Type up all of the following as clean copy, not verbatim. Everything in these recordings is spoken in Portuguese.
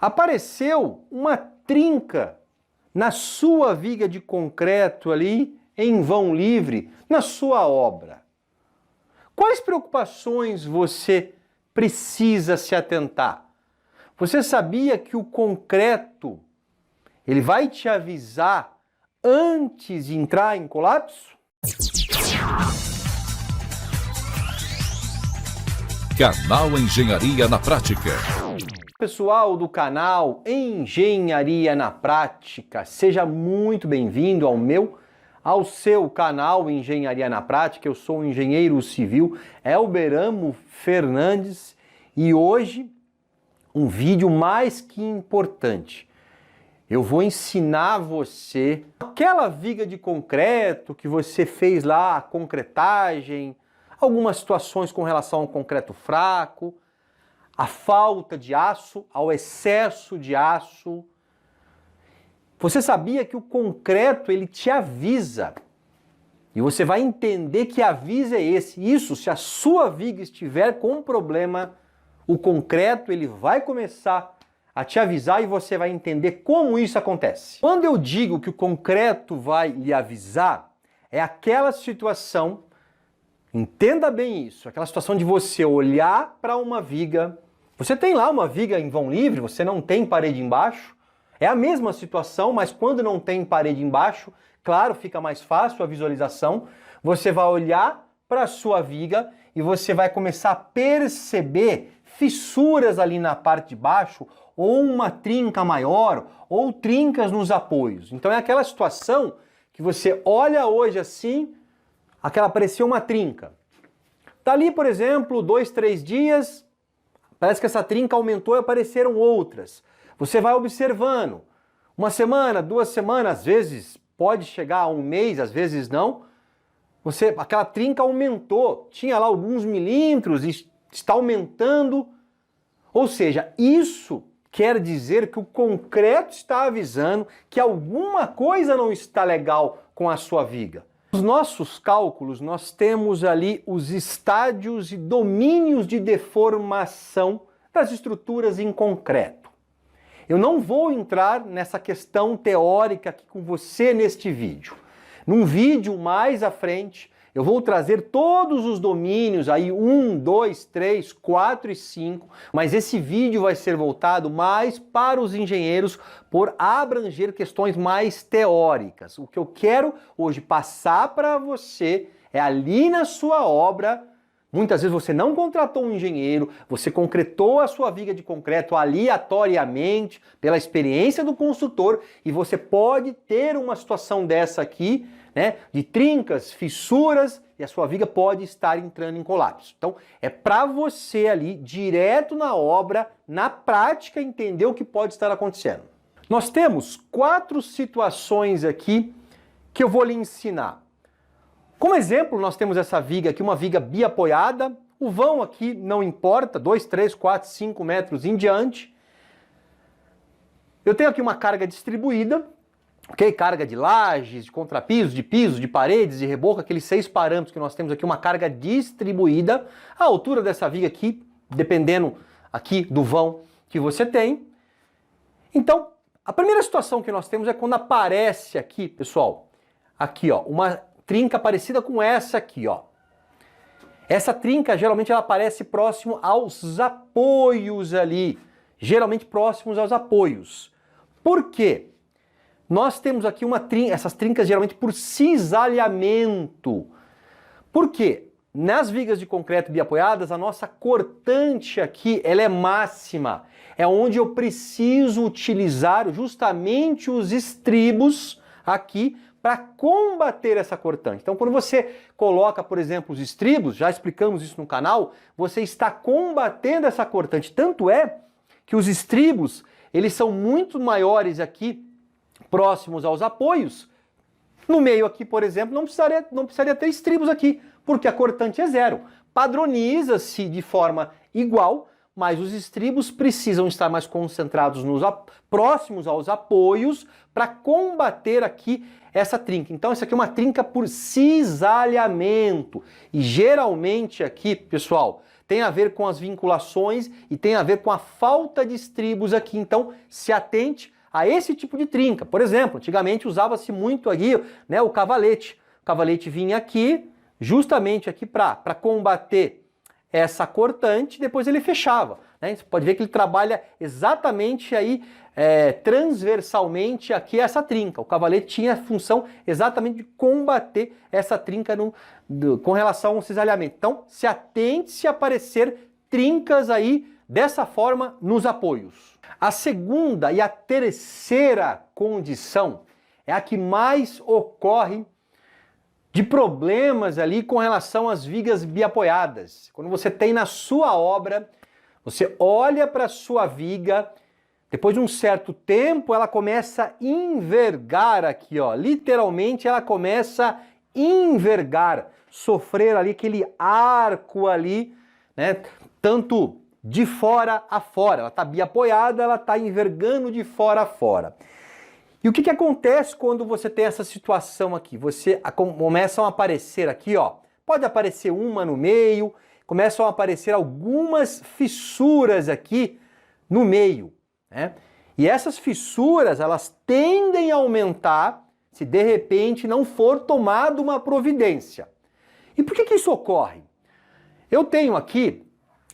Apareceu uma trinca na sua viga de concreto ali, em vão livre, na sua obra. Quais preocupações você precisa se atentar? Você sabia que o concreto, ele vai te avisar antes de entrar em colapso? Canal Engenharia na Prática. Pessoal do canal Engenharia na Prática, seja muito bem-vindo ao seu canal Engenharia na Prática. Eu sou o engenheiro civil Elberamo Fernandes e hoje um vídeo mais que importante. Eu vou ensinar você aquela viga de concreto que você fez lá, a concretagem, algumas situações com relação ao concreto fraco, a falta de aço, ao excesso de aço. Você sabia que o concreto, ele te avisa, e você vai entender que aviso é esse. Isso, se a sua viga estiver com problema, o concreto, ele vai começar a te avisar e você vai entender como isso acontece. Quando eu digo que o concreto vai lhe avisar, é aquela situação, entenda bem isso, aquela situação de você olhar para uma viga. Você tem lá uma viga em vão livre, você não tem parede embaixo. É a mesma situação, mas quando não tem parede embaixo, claro, fica mais fácil a visualização. Você vai olhar para a sua viga e você vai começar a perceber fissuras ali na parte de baixo, ou uma trinca maior, ou trincas nos apoios. Então é aquela situação que você olha hoje assim, apareceu uma trinca. Dali, por exemplo, 2, 3 dias, parece que essa trinca aumentou e apareceram outras. Você vai observando. Uma semana, 2 semanas, às vezes pode chegar a um mês, às vezes não. Aquela trinca aumentou, tinha lá alguns milímetros e está aumentando. Ou seja, isso quer dizer que o concreto está avisando que alguma coisa não está legal com a sua viga. Nos nossos cálculos, nós temos ali os estádios e domínios de deformação das estruturas em concreto. Eu não vou entrar nessa questão teórica aqui com você neste vídeo. Num vídeo mais à frente, eu vou trazer todos os domínios, aí 1, 2, 3, 4 e 5, mas esse vídeo vai ser voltado mais para os engenheiros por abranger questões mais teóricas. O que eu quero hoje passar para você é ali na sua obra. Muitas vezes você não contratou um engenheiro, você concretou a sua viga de concreto aleatoriamente, pela experiência do construtor, e você pode ter uma situação dessa aqui, né, de trincas, fissuras, e a sua viga pode estar entrando em colapso. Então, é para você ali, direto na obra, na prática, entender o que pode estar acontecendo. Nós temos 4 situações aqui que eu vou lhe ensinar. Como exemplo, nós temos essa viga aqui, uma viga biapoiada. O vão aqui não importa, 2, 3, 4, 5 metros em diante. Eu tenho aqui uma carga distribuída, ok? Carga de lajes, de contrapisos, de pisos, de paredes, de reboco, aqueles 6 parâmetros que nós temos aqui, uma carga distribuída. A altura dessa viga aqui, dependendo aqui do vão que você tem. Então, a primeira situação que nós temos é quando aparece aqui, pessoal, aqui ó, uma trinca parecida com essa aqui, ó. Essa trinca, geralmente, ela aparece próximo aos apoios ali. Geralmente próximos aos apoios. Por quê? Nós temos aqui essas trincas geralmente por cisalhamento. Por quê? Nas vigas de concreto biapoiadas, a nossa cortante aqui, ela é máxima. É onde eu preciso utilizar justamente os estribos aqui para combater essa cortante. Então, quando você coloca, por exemplo, os estribos, já explicamos isso no canal, você está combatendo essa cortante. Tanto é que os estribos, eles são muito maiores aqui, próximos aos apoios. No meio aqui, por exemplo, não precisaria ter estribos aqui, porque a cortante é 0. Padroniza-se de forma igual, mas os estribos precisam estar mais concentrados próximos aos apoios para combater aqui essa trinca. Então, essa aqui é uma trinca por cisalhamento. E geralmente aqui, pessoal, tem a ver com as vinculações e tem a ver com a falta de estribos aqui. Então, se atente a esse tipo de trinca. Por exemplo, antigamente usava-se muito aqui, né, o cavalete. O cavalete vinha aqui, justamente aqui para combater essa cortante, depois ele fechava. Né? Você pode ver que ele trabalha exatamente aí, transversalmente aqui essa trinca. O cavalete tinha a função exatamente de combater essa trinca com relação ao cisalhamento. Então, se atente se aparecer trincas aí dessa forma nos apoios. A segunda e a terceira condição é a que mais ocorre de problemas ali com relação às vigas biapoiadas. Quando você tem na sua obra, você olha para a sua viga, depois de um certo tempo ela começa a envergar aqui, ó. Literalmente ela começa a envergar, sofrer ali aquele arco ali, né? Tanto de fora a fora. Ela está biapoiada, ela está envergando de fora a fora. E o que acontece quando você tem essa situação aqui? Começam a aparecer aqui, ó, pode aparecer uma no meio, começam a aparecer algumas fissuras aqui no meio, né? E essas fissuras, elas tendem a aumentar se de repente não for tomada uma providência. E por que isso ocorre? Eu tenho aqui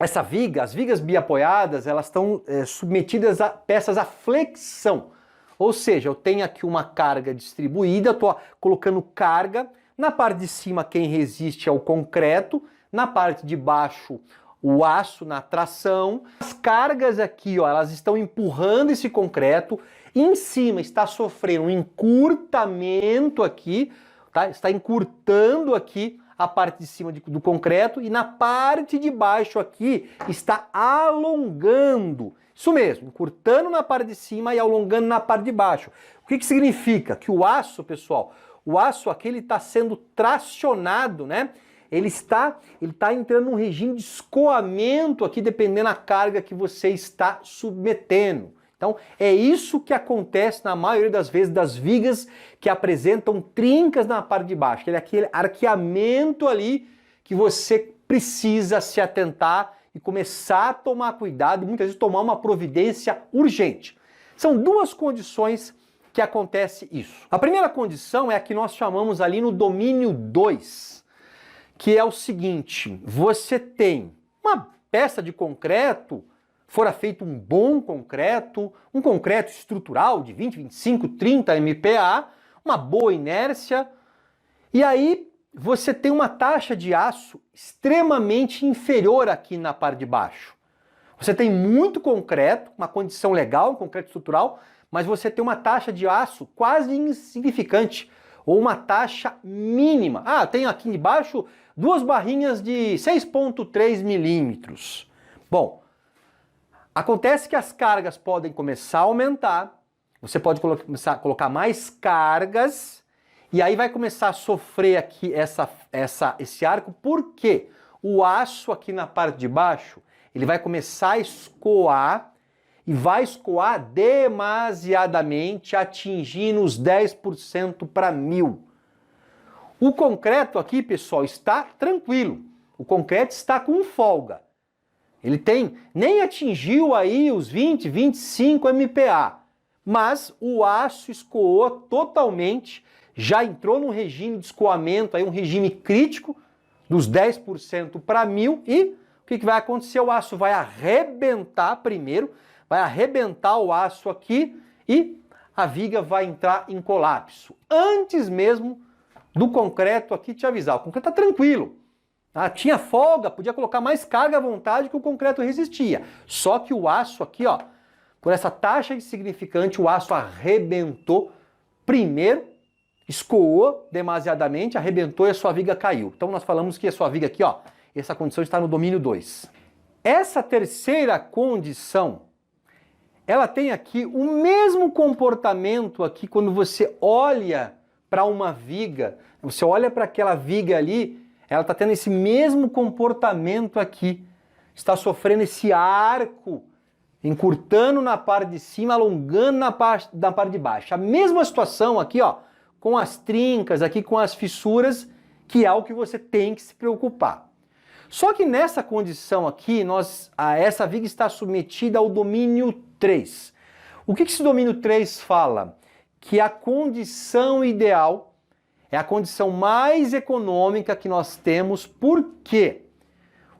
essa viga, as vigas biapoiadas, elas estão submetidas a peças à flexão. Ou seja, eu tenho aqui uma carga distribuída, estou colocando carga, na parte de cima quem resiste é o concreto, na parte de baixo o aço na tração. As cargas aqui, ó, elas estão empurrando esse concreto, em cima está sofrendo um encurtamento aqui, tá? Está encurtando aqui a parte de cima do concreto e na parte de baixo aqui está alongando. Isso mesmo, encurtando na parte de cima e alongando na parte de baixo. O que significa? Que o aço, pessoal, o aço aqui ele está sendo tracionado, né? Ele está entrando num regime de escoamento aqui, dependendo da carga que você está submetendo. Então, é isso que acontece na maioria das vezes das vigas que apresentam trincas na parte de baixo. Aquele arqueamento ali que você precisa se atentar e começar a tomar cuidado e muitas vezes tomar uma providência urgente. São duas condições que acontece isso. A primeira condição é a que nós chamamos ali no domínio 2, que é o seguinte: você tem uma peça de concreto, fora feito um bom concreto, um concreto estrutural de 20, 25, 30 MPa, uma boa inércia, e aí você tem uma taxa de aço extremamente inferior aqui na parte de baixo. Você tem muito concreto, uma condição legal, um concreto estrutural, mas você tem uma taxa de aço quase insignificante, ou uma taxa mínima. Ah, tenho aqui embaixo 2 barrinhas de 6,3 milímetros. Bom, acontece que as cargas podem começar a aumentar, você pode começar a colocar mais cargas, e aí vai começar a sofrer aqui esse arco, porque o aço aqui na parte de baixo, ele vai começar a escoar, e vai escoar demasiadamente, atingindo os 10% para 1000. O concreto aqui, pessoal, está tranquilo. O concreto está com folga. Ele nem atingiu aí os 20, 25 MPa, mas o aço escoou totalmente, já entrou num regime de escoamento, aí um regime crítico dos 10% para 1000 e o que vai acontecer? O aço vai arrebentar primeiro, vai arrebentar o aço aqui e a viga vai entrar em colapso. Antes mesmo do concreto aqui te avisar, o concreto está tranquilo. Tá? Tinha folga, podia colocar mais carga à vontade que o concreto resistia. Só que o aço aqui, ó, por essa taxa insignificante, o aço arrebentou primeiro, escoou demasiadamente, arrebentou e a sua viga caiu. Então nós falamos que a sua viga aqui, ó, essa condição está no domínio 2. Essa terceira condição, ela tem aqui o mesmo comportamento aqui quando você olha para uma viga, você olha para aquela viga ali, ela está tendo esse mesmo comportamento aqui, está sofrendo esse arco, encurtando na parte de cima, alongando na parte de baixo. A mesma situação aqui, ó, com as trincas, aqui com as fissuras, que é o que você tem que se preocupar. Só que nessa condição aqui, essa viga está submetida ao domínio 3. O que esse domínio 3 fala? Que a condição ideal é a condição mais econômica que nós temos, porque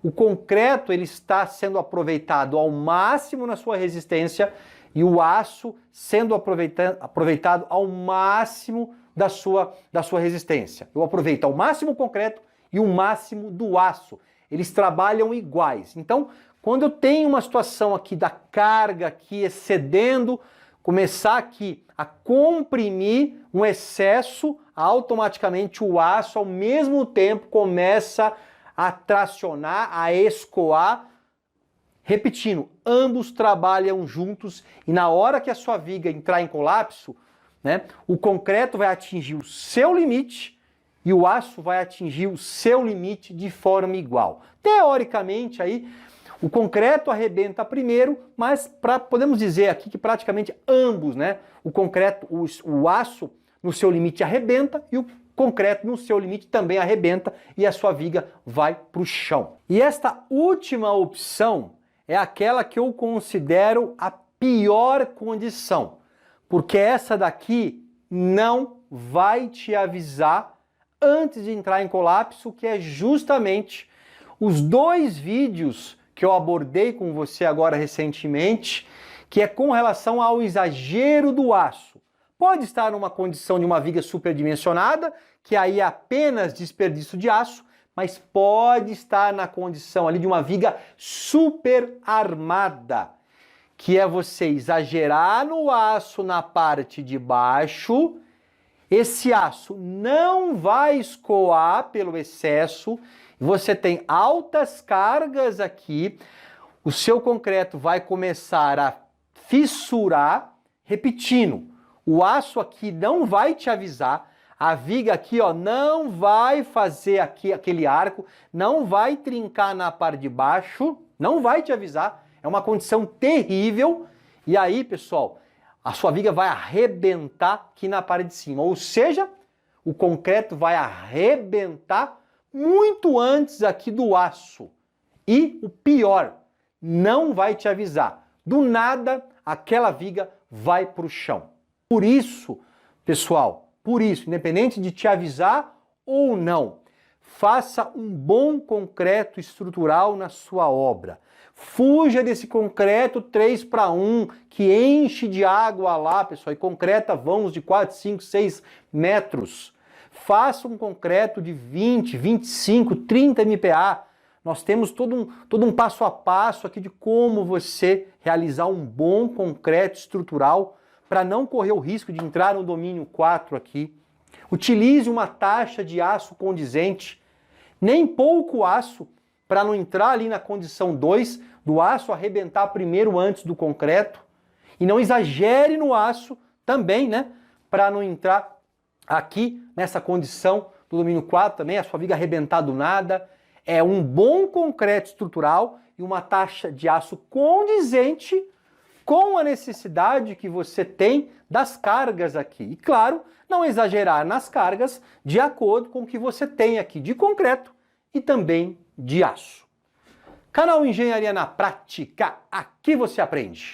o concreto ele está sendo aproveitado ao máximo na sua resistência e o aço sendo aproveitado ao máximo da sua resistência. Eu aproveito ao máximo o concreto e o máximo do aço. Eles trabalham iguais. Então, quando eu tenho uma situação aqui da carga aqui excedendo, começar aqui a comprimir um excesso, automaticamente o aço ao mesmo tempo começa a tracionar, a escoar. Repetindo, ambos trabalham juntos e na hora que a sua viga entrar em colapso, né, o concreto vai atingir o seu limite e o aço vai atingir o seu limite de forma igual. Teoricamente, aí, o concreto arrebenta primeiro, mas podemos dizer aqui que praticamente ambos, né, o aço no seu limite arrebenta e o concreto no seu limite também arrebenta e a sua viga vai para o chão. E esta última opção é aquela que eu considero a pior condição, porque essa daqui não vai te avisar antes de entrar em colapso, que é justamente os 2 vídeos que eu abordei com você agora recentemente, que é com relação ao exagero do aço. Pode estar numa condição de uma viga superdimensionada, que aí é apenas desperdício de aço, mas pode estar na condição ali de uma viga super armada, que é você exagerar no aço na parte de baixo, esse aço não vai escoar pelo excesso, você tem altas cargas aqui, o seu concreto vai começar a fissurar, repetindo, o aço aqui não vai te avisar, a viga aqui ó, não vai fazer aqui aquele arco, não vai trincar na parte de baixo, não vai te avisar, é uma condição terrível, e aí pessoal, a sua viga vai arrebentar aqui na parte de cima, ou seja, o concreto vai arrebentar muito antes aqui do aço. E o pior, não vai te avisar. Do nada, aquela viga vai para o chão. Por isso, pessoal, independente de te avisar ou não, faça um bom concreto estrutural na sua obra. Fuja desse concreto 3:1 que enche de água lá, pessoal, e concreta vãos de 4, 5, 6 metros. Faça um concreto de 20, 25, 30 MPa. Nós temos todo um passo a passo aqui de como você realizar um bom concreto estrutural para não correr o risco de entrar no domínio 4 aqui. Utilize uma taxa de aço condizente, nem pouco aço, para não entrar ali na condição 2, do aço arrebentar primeiro antes do concreto. E não exagere no aço também, né? Para não entrar aqui nessa condição do domínio 4 também, a sua viga arrebentar do nada. É um bom concreto estrutural e uma taxa de aço condizente com a necessidade que você tem das cargas aqui. E claro, não exagerar nas cargas de acordo com o que você tem aqui de concreto e também de aço. Canal Engenharia na Prática, aqui você aprende.